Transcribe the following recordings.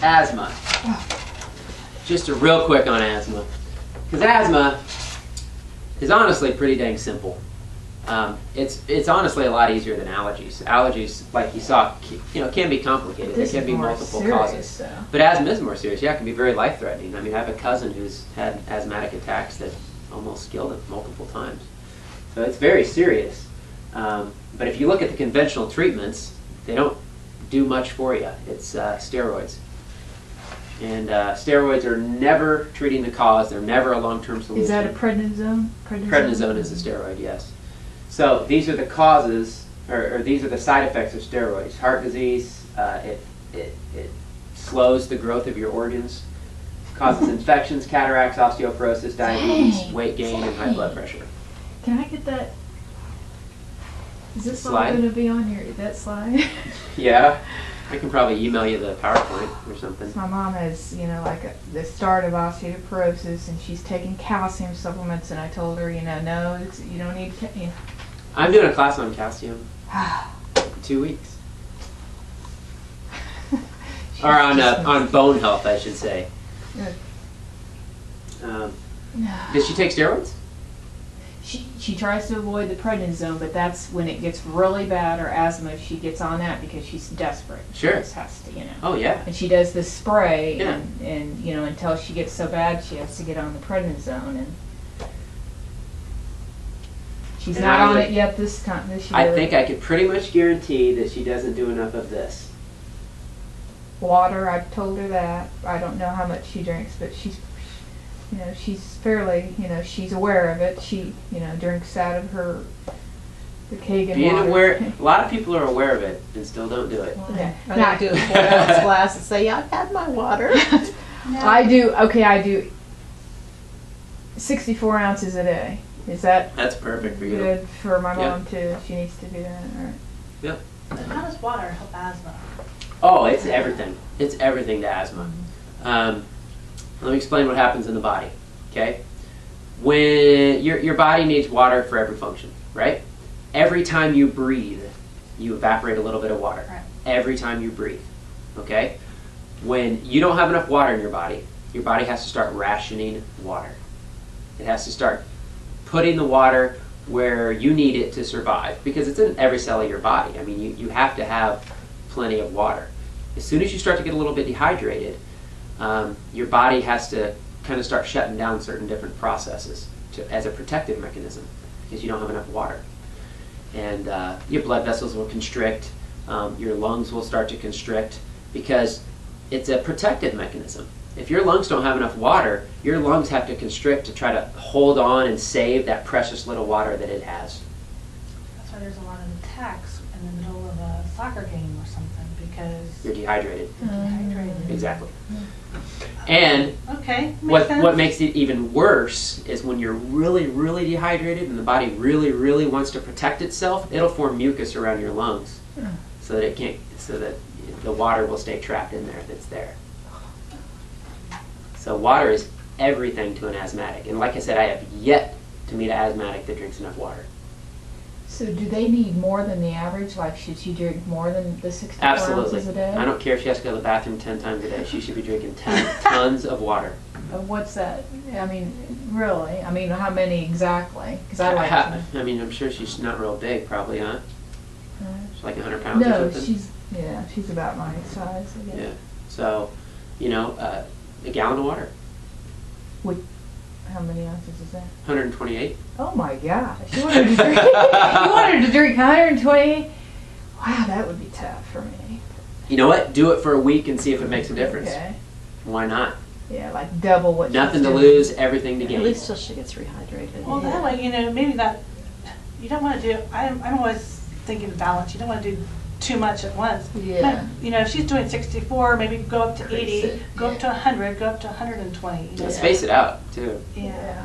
asthma. Just a real quick on asthma. Because asthma is honestly pretty dang simple. It's honestly a lot easier than allergies. Allergies, like you saw, can be complicated. There can be multiple causes. But asthma is more serious. Yeah, it can be very life-threatening. I mean, I have a cousin who's had asthmatic attacks that almost killed him multiple times. So it's very serious. But if you look at the conventional treatments, they don't do much for you. It's steroids. And steroids are never treating the cause. They're never a long-term solution. Is that a prednisone? Prednisone is a steroid, yes. So these are the causes, or these are the side effects of steroids. Heart disease, it slows the growth of your organs, causes infections, cataracts, osteoporosis, diabetes, weight gain, and high blood pressure. Can I get that? Is this slide going to be on that slide? Yeah. I can probably email you the PowerPoint or something. My mom has, the start of osteoporosis, and she's taking calcium supplements, and I told her, no, you don't need I'm doing a class on calcium. 2 weeks. Or on bone health, I should say. Does she take steroids? She tries to avoid the prednisone, but that's when it gets really bad, or asthma, she gets on that because she's desperate. Sure. She just has to, Oh, yeah. And she does this spray, yeah. and until she gets so bad, she has to get on the prednisone, and she's not on it yet this year. I think I could pretty much guarantee that she doesn't do enough of this. Water, I've told her that. I don't know how much she drinks, but she's fairly, she's aware of it. She, drinks out of the Kagan Being water. aware, a lot of people are aware of it and still don't do it. Yeah. Not do a 4-ounce glass and say, yeah, I've had my water. No. I do 64 ounces a day. Is that That's perfect for you. good for my mom too? She needs to do that. All right. Yep. How does water help asthma? Oh, it's everything. It's everything to asthma. Let me explain what happens in the body. Okay, when your body needs water for every function, right? Every time you breathe, you evaporate a little bit of water. Right. Every time you breathe. Okay, when you don't have enough water in your body has to start rationing water. It has to start putting the water where you need it to survive, because it's in every cell of your body. I mean, you have to have plenty of water. As soon as you start to get a little bit dehydrated, your body has to kind of start shutting down certain different processes as a protective mechanism, because you don't have enough water. And your blood vessels will constrict, your lungs will start to constrict, because it's a protective mechanism. If your lungs don't have enough water, your lungs have to constrict to try to hold on and save that precious little water that it has. That's why there's a lot of attacks in the middle of a soccer game or something, because You're dehydrated. you're dehydrated. Exactly. And Okay, what makes it even worse is when you're really, really dehydrated and the body really, really wants to protect itself, it'll form mucus around your lungs so that the water will stay trapped in there that's there. So water is everything to an asthmatic. And like I said, I have yet to meet an asthmatic that drinks enough water. So do they need more than the average? Like, should she drink more than the 64 Absolutely. ounces a day? I don't care if she has to go to the bathroom 10 times a day. She should be drinking tons of water. What's that? I mean, really? I mean, how many exactly? Because I like to. I mean, I'm sure she's not real big, probably, huh? She's like 100 pounds or No, something? she's about my size, I guess. Yeah. So, a gallon of water. How many ounces is that? 128. Oh my gosh. You wanted to drink, you wanted to drink 120? Wow, that would be tough for me. You know what? Do it for a week and see if it makes a difference. Okay. Why not? Yeah, like double what Nothing she's to doing. lose, everything to gain. At least till she gets rehydrated. Well, Yeah. that way, maybe that, you don't want to do, I'm always thinking balance. You don't want to do too much at once. Yeah. If she's doing 64, maybe go up to Increase 80, it. go up to 100, go up to 120. Let's space it out, too. Yeah.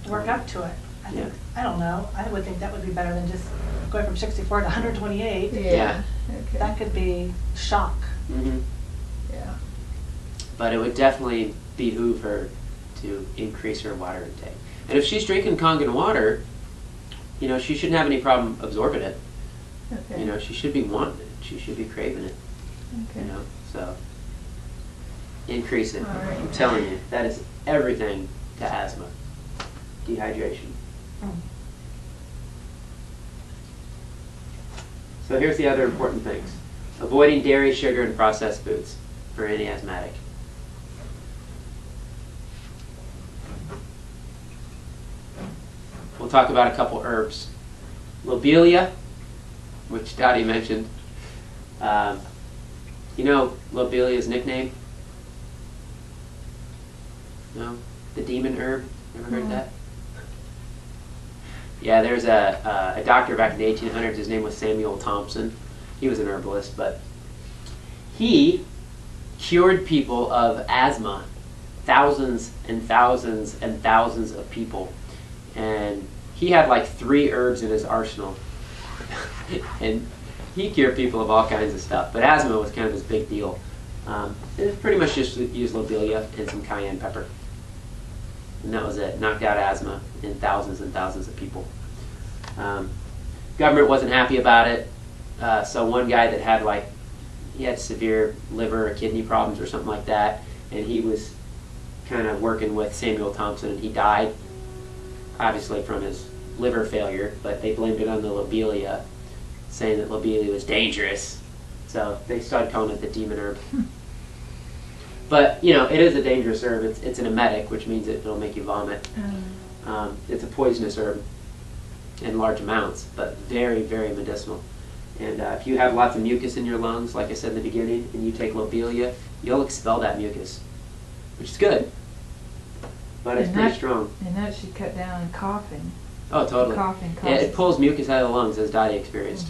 Work up to it. I think. Yeah. I don't know. I would think that would be better than just going from 64 to 128. Yeah. Okay. That could be shock. Mm-hmm. Yeah. But it would definitely behoove her to increase her water intake. And if she's drinking Kangen water, she shouldn't have any problem absorbing it. Okay. She should be wanting it. She should be craving it. Okay. So. Increase it. All right. I'm telling you, that is everything to asthma. Dehydration. So here's the other important things. Avoiding dairy, sugar, and processed foods for any asthmatic. We'll talk about a couple herbs. Lobelia, which Dottie mentioned. You know Lobelia's nickname? No? The demon herb? Ever heard of that? Yeah, there's a doctor back in the 1800s. His name was Samuel Thompson. He was an herbalist, but he cured people of asthma, thousands and thousands and thousands of people. And he had like 3 herbs in his arsenal. And he cured people of all kinds of stuff, but asthma was kind of his big deal. It pretty much just used lobelia and some cayenne pepper. And that was it. Knocked out asthma in thousands and thousands of people. Government wasn't happy about it. So one guy that had he had severe liver or kidney problems or something like that, and he was kind of working with Samuel Thompson, and he died, obviously from his liver failure, but they blamed it on the lobelia, saying that lobelia was dangerous. So they started calling it the demon herb. But, you know, it is a dangerous herb. It's an emetic, which means it'll make you vomit. It's a poisonous herb in large amounts, but very, very medicinal. And if you have lots of mucus in your lungs, like I said in the beginning, and you take lobelia, you'll expel that mucus, which is good. But it's pretty strong. And that should cut down on coughing. Oh, totally. Coughing. Yeah, it pulls mucus out of the lungs, as Dottie experienced.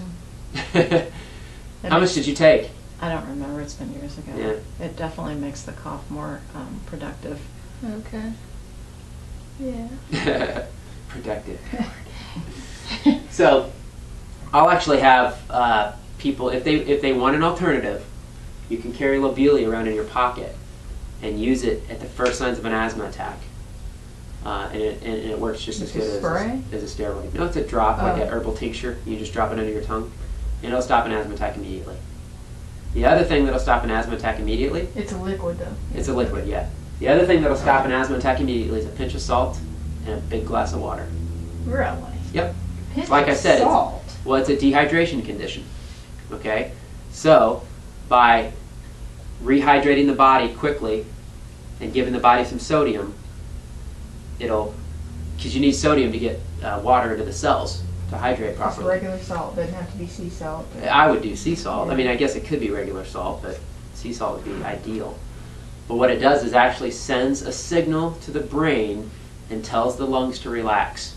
Mm-hmm. How much did you take? I don't remember. It's been years ago. Yeah. It definitely makes the cough more productive. Okay. Yeah. Productive. So, I'll actually have people, if they want an alternative, you can carry lobelia around in your pocket and use it at the first signs of an asthma attack. And it works just as good as a steroid. No, it's a drop, like an herbal tincture. You just drop it under your tongue, and it'll stop an asthma attack immediately. The other thing that'll stop an asthma attack immediately... It's a liquid, though. It's a liquid, yeah. The other thing that'll stop an asthma attack immediately is a pinch of salt and a big glass of water. Really? Yep. Pinch Like I said, salt. It's a dehydration condition. Okay? So, by rehydrating the body quickly and giving the body some sodium, because you need sodium to get water into the cells to hydrate Just properly. regular salt. Doesn't have to be sea salt. I would do sea salt. Yeah. I mean, I guess it could be regular salt, but sea salt would be ideal. But what it does is actually sends a signal to the brain and tells the lungs to relax.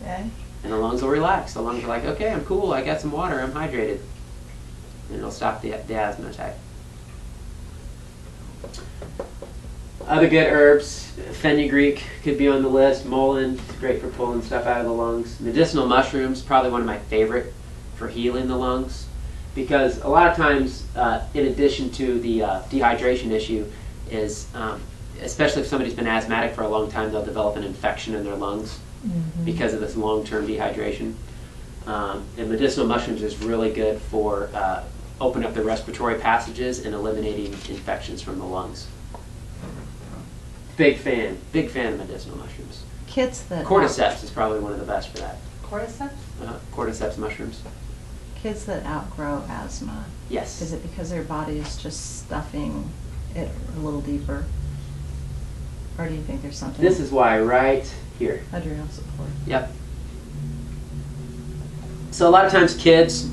Okay. And the lungs will relax. The lungs are like, okay, I'm cool, I got some water, I'm hydrated. And it'll stop the asthma attack. Other good herbs, fenugreek could be on the list. Mullein, great for pulling stuff out of the lungs. Medicinal mushrooms, probably one of my favorite for healing the lungs. Because a lot of times, in addition to the dehydration issue, is especially if somebody's been asthmatic for a long time, they'll develop an infection in their lungs because of this long-term dehydration. And medicinal mushrooms is really good for opening up the respiratory passages and eliminating infections from the lungs. Big fan of medicinal mushrooms. Kids that Cordyceps is probably one of the best for that. Cordyceps? Cordyceps mushrooms. Kids that outgrow asthma. Yes. Is it because their body is just stuffing it a little deeper? Or do you think there's something? This is why right here. Adrenal support. Yep. So a lot of times kids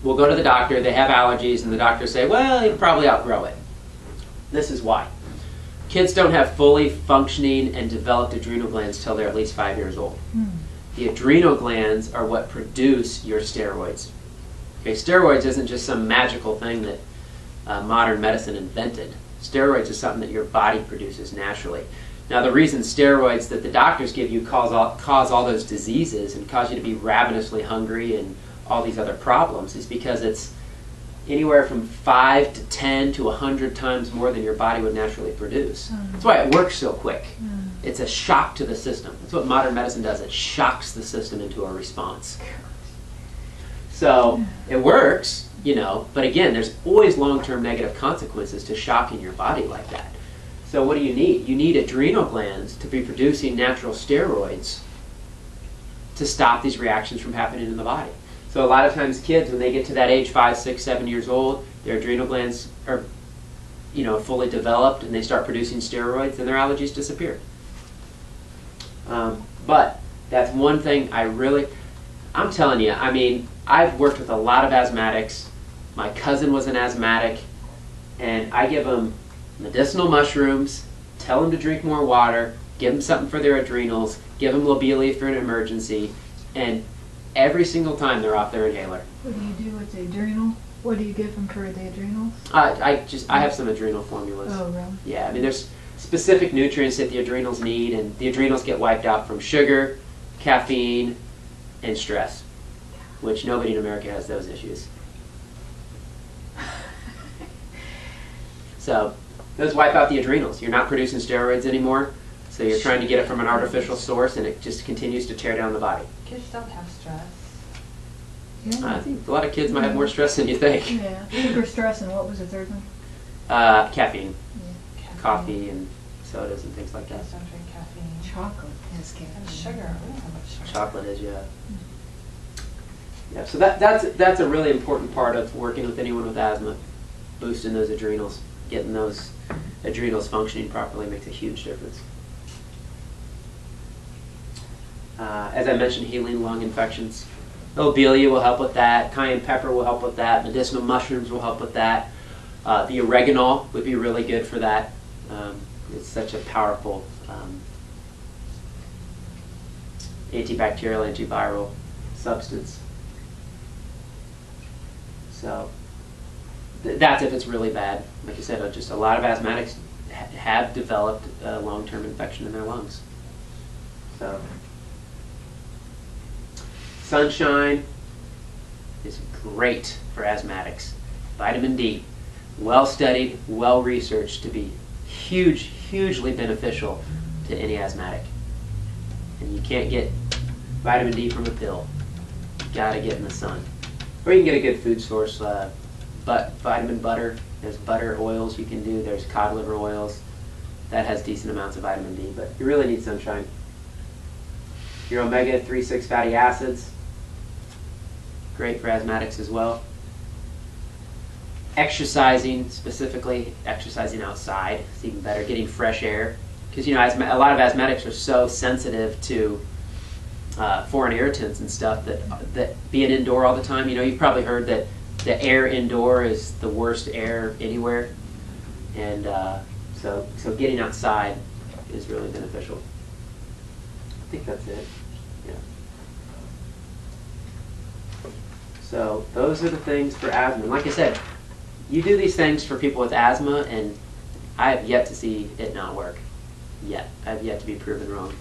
will go to the doctor, they have allergies, and the doctor say, well, you probably outgrow it. This is why. Kids don't have fully functioning and developed adrenal glands till they're at least 5 years old. The adrenal glands are what produce your steroids. Okay, steroids isn't just some magical thing that modern medicine invented. Steroids is something that your body produces naturally. Now, the reason steroids that the doctors give you cause all those diseases and cause you to be ravenously hungry and all these other problems is because it's anywhere from 5 to 10 to 100 times more than your body would naturally produce. That's why it works so quick. It's a shock to the system. That's what modern medicine does. It shocks the system into a response. So it works, you know, but again, there's always long-term negative consequences to shocking your body like that. So what do you need? You need adrenal glands to be producing natural steroids to stop these reactions from happening in the body. So a lot of times kids, when they get to that age, 5, 6, 7 years old, their adrenal glands are, you know, fully developed and they start producing steroids and their allergies disappear. But that's one thing I'm telling you, I mean, I've worked with a lot of asthmatics. My cousin was an asthmatic, and I give them medicinal mushrooms, tell them to drink more water, give them something for their adrenals, give them lobelia for an emergency, and every single time they're off their inhaler. What do you do with the adrenal? What do you give them for the adrenals? I have some adrenal formulas. Oh, really? Yeah, I mean, there's specific nutrients that the adrenals need, and the adrenals get wiped out from sugar, caffeine, and stress, which nobody in America has those issues. So those wipe out the adrenals. You're not producing steroids anymore, so you're trying to get it from an artificial source, and it just continues to tear down the body. Kids don't have stress. Yeah. I think a lot of kids might have more stress than you think. Yeah. Sugar, stress, and what was the third one? Caffeine, Caffeine. coffee, and sodas and things like that. Kids don't drink caffeine. Chocolate has caffeine. And sugar. We don't have much sugar. Chocolate is, yeah. Yeah, so that's a really important part of working with anyone with asthma. Boosting those adrenals, getting those adrenals functioning properly makes a huge difference. As I mentioned, healing lung infections. Lobelia will help with that. Cayenne pepper will help with that. Medicinal mushrooms will help with that. The oregano would be really good for that. It's such a powerful antibacterial, antiviral substance. So that's if it's really bad. Like I said, just a lot of asthmatics have developed a long-term infection in their lungs. So sunshine is great for asthmatics. Vitamin D, well studied, well researched to be hugely beneficial to any asthmatic. And you can't get vitamin D from a pill. You gotta get in the sun. Or you can get a good food source, vitamin butter. There's butter oils you can do. There's cod liver oils. That has decent amounts of vitamin D, but you really need sunshine. Your omega-3,6 fatty acids, great for asthmatics as well. Exercising, specifically exercising outside, is even better. Getting fresh air, because you know a lot of asthmatics are so sensitive to foreign irritants and stuff that being indoor all the time. You know, you've probably heard that the air indoor is the worst air anywhere, and so getting outside is really beneficial. I think that's it. Yeah. So those are the things for asthma. And like I said, you do these things for people with asthma, and I have yet to see it not work. Yet. I have yet to be proven wrong.